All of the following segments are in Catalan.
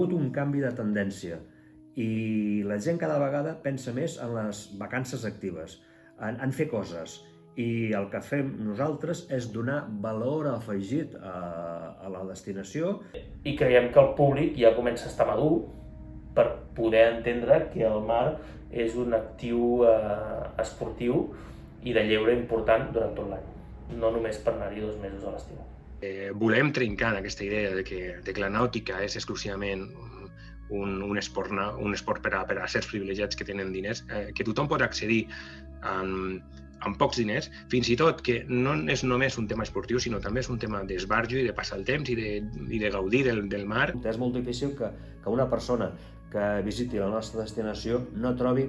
noto un canvi de tendència i la gent cada vegada pensa més en les vacances actives, en fer coses. I el que fem nosaltres és donar valor afegit a la destinació. I creiem que el públic ja comença a estar madur per poder entendre que el mar és un actiu esportiu i de lleure important durant tot l'any, no només per anar-hi 2 mesos a l'estiu. Volem trencar aquesta idea de que la nàutica és exclusivament un esport per a certs privilegiats que tenen diners, que tothom pot accedir amb pocs diners, fins i tot que no és només un tema esportiu, sinó també és un tema d'esbarjo i de passar el temps i de gaudir del mar. És molt difícil que una persona que visiti la nostra destinació no trobi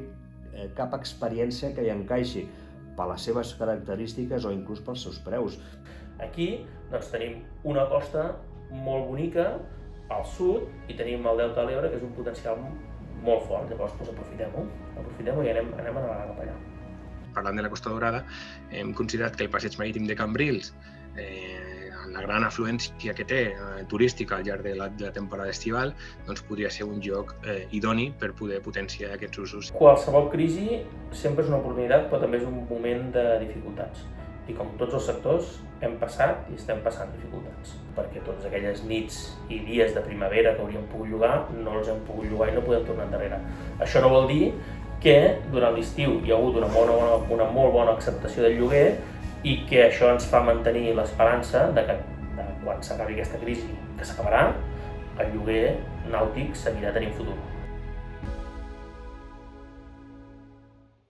cap experiència que hi encaixi per les seves característiques o inclús pels seus preus. Aquí doncs, tenim una costa molt bonica al sud i tenim el Delta de l'Ebre, que és un potencial molt fort. Llavors doncs, aprofitem-ho i anem a navegar cap allà. Parlant de la Costa Daurada, hem considerat que el passeig marítim de Cambrils, la gran afluència que té turística al llarg de la temporada estival, doncs podria ser un lloc idoni per poder potenciar aquests usos. Qualsevol crisi sempre és una oportunitat, però també és un moment de dificultats. I com tots els sectors, hem passat i estem passant dificultats. Perquè totes aquelles nits i dies de primavera que hauríem pogut llogar, no els hem pogut llogar i no podem tornar endarrere. Això no vol dir que durant l'estiu hi ha hagut una molt bona acceptació del lloguer i que això ens fa mantenir l'esperança de que quan s'acabi aquesta crisi, que s'acabarà, el lloguer nàutic seguirà tenint futur.